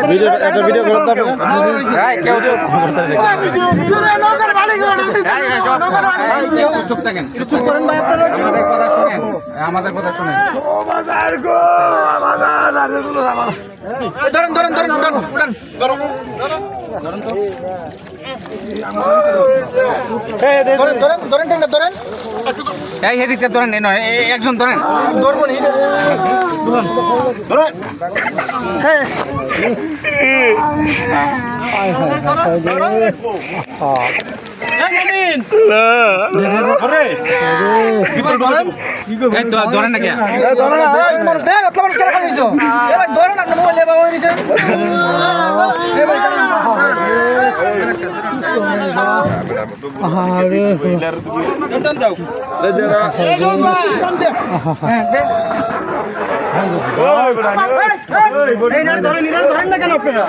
Video একটা video করতে হবে চুপ থাকেন, চুপ করেন ভাই, আপনারা আমাদের কথা শুনেন। ধরেন ধরেন ধরেন উঠান উঠান ধরেন ধরেন ধরেন ধরেন এই হেদিকটা ধরেন, নয় একজন ধরেন, ধরবো নি ধরেন। ধরেন নাকি ধরেন না কেন আপনারা?